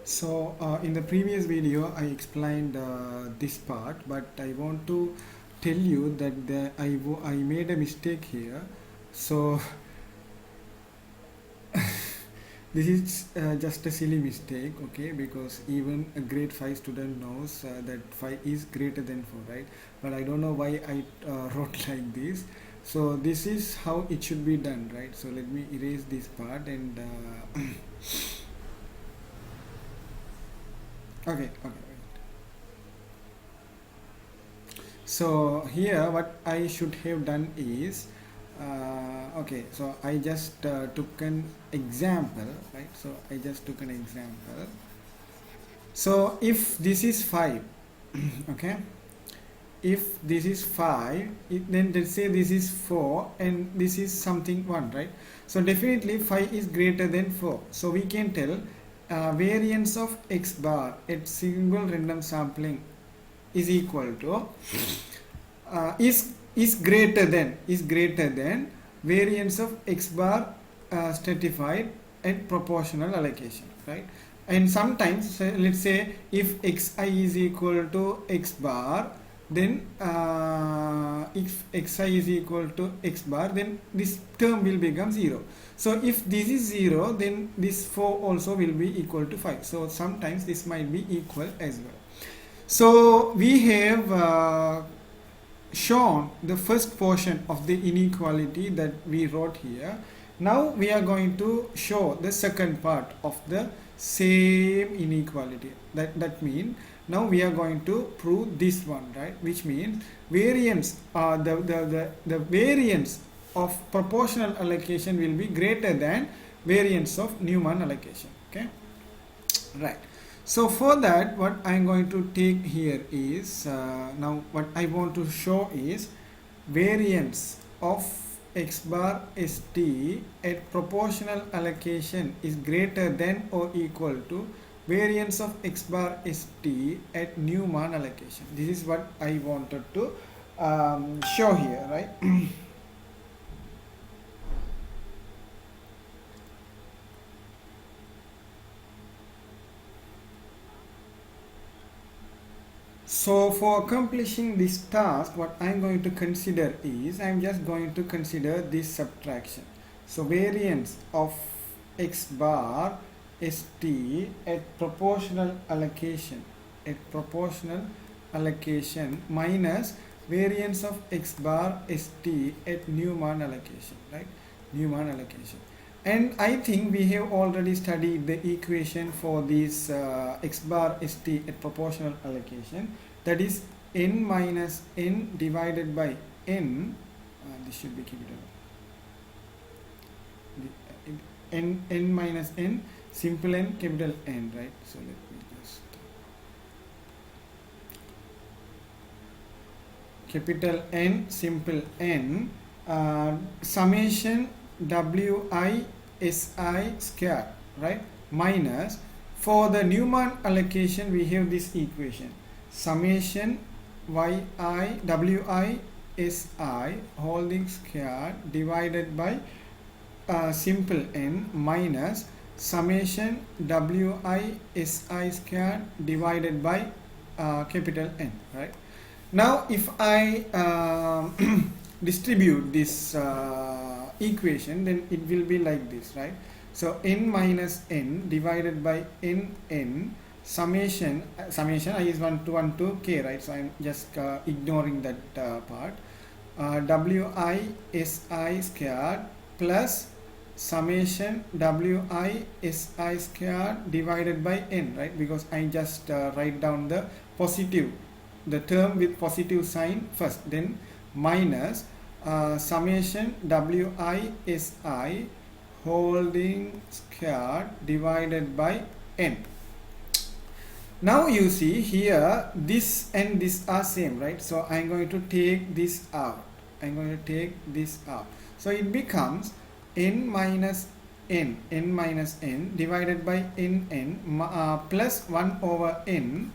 So in the previous video I explained this part, but I want to tell you that I made a mistake here. So this is just a silly mistake, okay, because even a grade 5 student knows that 5 is greater than 4, right? But I don't know why I wrote like this. So this is how it should be done, right? So let me erase this part and okay. So here what I should have done is okay, so I just took an example, right? So I just took an example. So if this is 5, okay, if this is 5, then let's say this is 4 and this is something 1, right? So definitely 5 is greater than 4. So we can tell variance of x bar at single random sampling is equal to is greater than variance of x bar stratified at proportional allocation, right? And sometimes let's say if xi is equal to x bar, then if xi is equal to x bar, then this term will become 0. So if this is 0, then this 4 also will be equal to 5. So sometimes this might be equal as well. So we have shown the first portion of the inequality that we wrote here. Now we are going to show the second part of the same inequality. That means now we are going to prove this one, right? Which means variance, the variance of proportional allocation will be greater than variance of Newman allocation. Okay, right. So for that, what I'm going to take here is now what I want to show is variance of x bar st at proportional allocation is greater than or equal to variance of x bar st at Newman allocation. This is what I wanted to show here, right? So for accomplishing this task, what I'm going to consider is, I'm just going to consider this subtraction. So variance of x bar st at proportional allocation minus variance of x bar st at Newman allocation, right? Newman allocation. And I think we have already studied the equation for this x bar st at proportional allocation, that is n minus n divided by n, this should be capital n minus n, simple n, capital N, right? So let me just capital N, simple N, summation wi si square, right, minus, for the Newman allocation we have this equation, summation wi si holding square divided by simple n minus summation wi si square divided by capital N, right? Now if I distribute this equation, then it will be like this, right? So n minus n divided by n summation I is 1 to 1 to k, right? So I'm just ignoring that part, wi si squared plus summation wi si squared divided by n, right? Because I just write down the term with positive sign first, then minus summation wi si holding square divided by n. Now you see here this and this are same, right? So I'm going to take this out. So it becomes n minus n divided by n plus 1 over n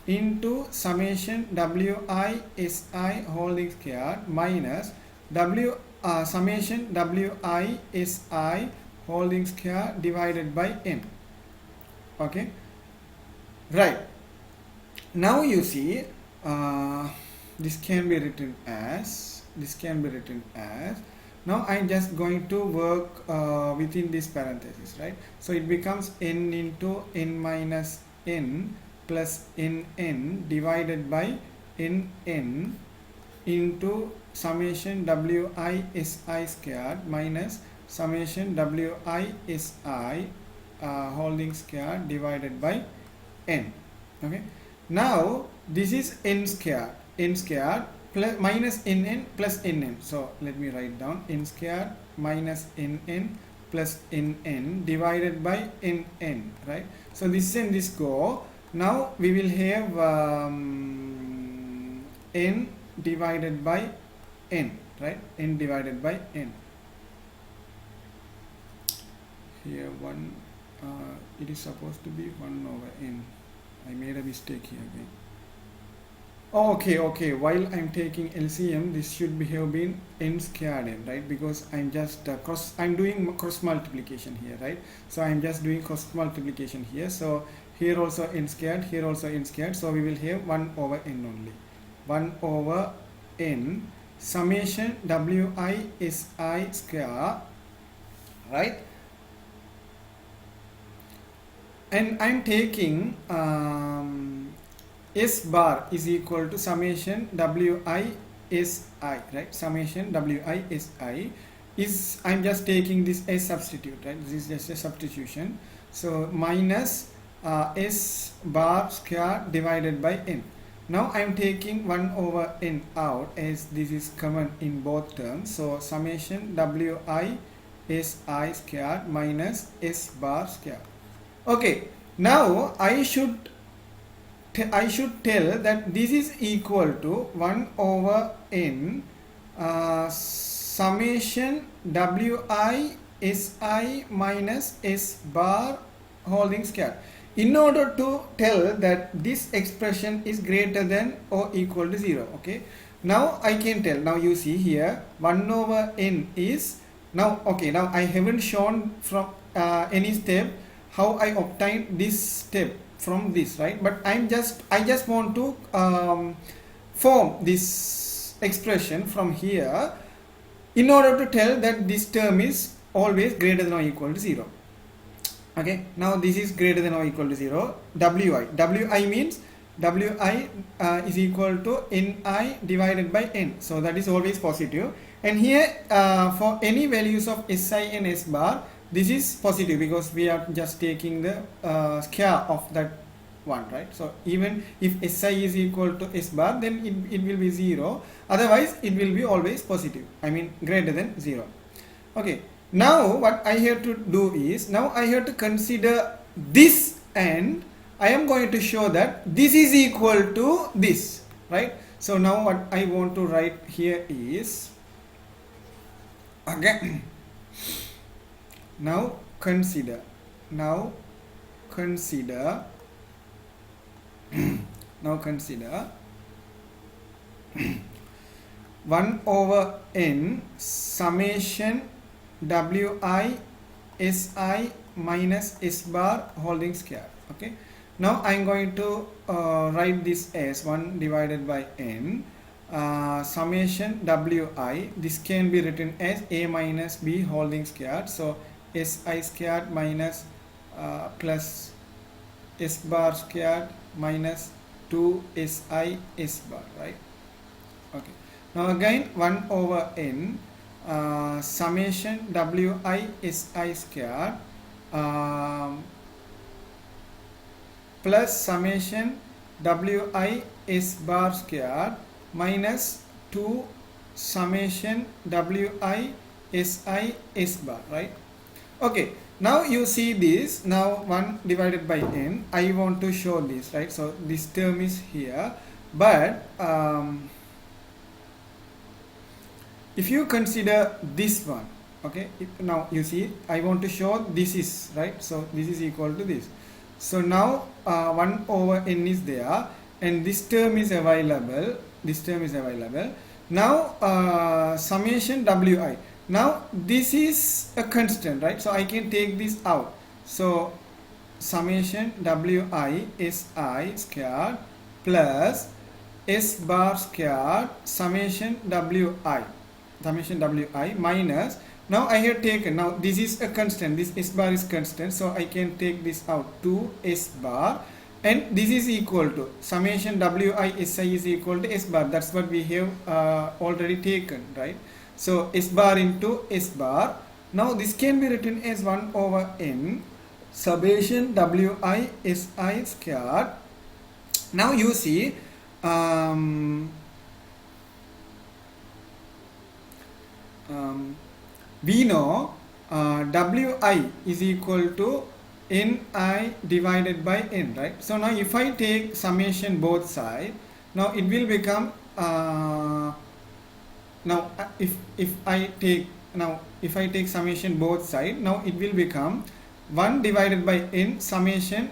into summation wi si holding square minus summation wi si holding square divided by n. Okay, right. Now you see, this can be written as, now I'm just going to work within this parenthesis, right? So it becomes n into n minus n plus n divided by n into summation wi si squared minus summation wi si holding squared divided by n. Okay, now this is n squared plus minus nn plus nn. So let me write down n squared minus nn plus nn divided by nn, right? So this and this go. Now we will have n divided by n, right? N divided by n. Here one, it is supposed to be 1 over n. I made a mistake here again. Oh, okay. While I'm taking LCM, this should be have been n squared n, right? Because I'm just I'm doing cross multiplication here, right? So I'm just doing cross multiplication here. So here also n squared, here also n squared. So we will have 1 over n only. 1 over n summation wi si square, right? And I'm taking S bar is equal to summation wi si, right? Summation wi si is, I'm just taking this as substitute, right? This is just a substitution. So minus S bar square divided by n. Now I'm taking 1 over n out as this is common in both terms. So summation wi si square minus S bar square. Okay, now I should tell that this is equal to 1 over n summation wi si minus S bar holding square. In order to tell that this expression is greater than or equal to 0, okay, now I can tell. Now you see here 1 over n is, now okay, now I haven't shown from any step how I obtained this step from this, right? But I just want to form this expression from here in order to tell that this term is always greater than or equal to 0. Okay, now this is greater than or equal to 0. Wi means wi is equal to ni divided by n, so that is always positive. And here for any values of si and S bar, this is positive because we are just taking the square of that one, right? So even if si is equal to S bar, then it will be 0. Otherwise it will be always positive, I mean greater than 0. Okay, now what I have to do is, now I have to consider this, and I am going to show that this is equal to this, right? So now what I want to write here is, again, now consider 1 over n summation wi si minus S bar holding square. Okay, now I'm going to write this as 1 divided by n summation wi. This can be written as a minus b holding square. So si squared minus plus S bar squared minus 2 si S bar, right? Okay, now again 1 over n summation wi si squared plus summation wi S bar squared minus 2 summation wi si S bar, right? Okay, now you see this, now 1 divided by n, I want to show this, right? So this term is here, but if you consider this one, okay, now you see I want to show this is, right? So this is equal to this. So now 1 over n is there and this term is available, now summation wi. Now this is a constant, right? So I can take this out. So summation wi si squared plus s bar squared summation wi minus, now I have taken, now this is a constant, this s bar is constant, so I can take this out, 2 s bar, and this is equal to summation wi si is equal to s bar, that's what we have already taken, right? So s bar into s bar, now this can be written as 1 over n summation wi si squared. Now you see we know wi is equal to ni divided by n, right? So now if I take summation both sides, now it will become now if I take summation both sides, now it will become 1 divided by n summation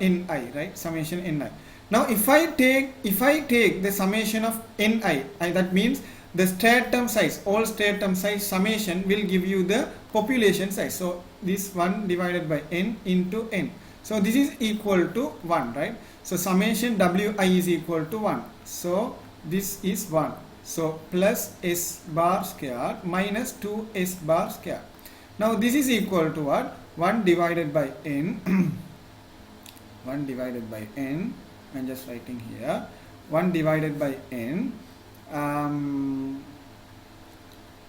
ni, right? Summation ni. Now if I take the summation of ni, that means the stratum size, all stratum size summation will give you the population size. So this 1 divided by n into n. So this is equal to 1, right? So summation wi is equal to 1. So this is 1. So plus s bar squared minus 2 s bar squared. Now this is equal to what? 1 divided by n. 1 divided by n. I'm just writing here. 1 divided by n.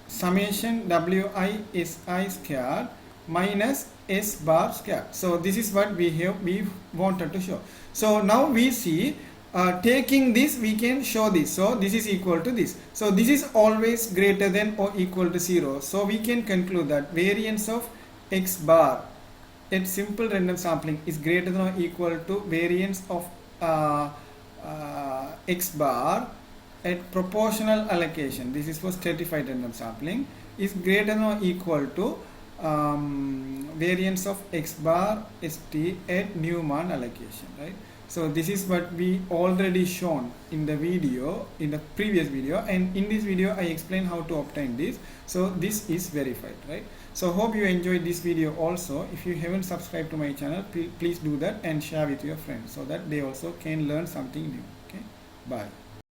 Summation wi si squared minus s bar squared. So this is what we wanted to show. So now we see taking this we can show this. So this is equal to this. So this is always greater than or equal to 0. So we can conclude that variance of x bar at simple random sampling is greater than or equal to variance of x bar at proportional allocation, this is for stratified random sampling, is greater than or equal to variance of x bar st at Newman allocation, right? So this is what we already shown in the video, in the previous video, and in this video I explain how to obtain this. So this is verified, right? So hope you enjoyed this video also. If you haven't subscribed to my channel, please do that and share with your friends so that they also can learn something new. Okay, bye.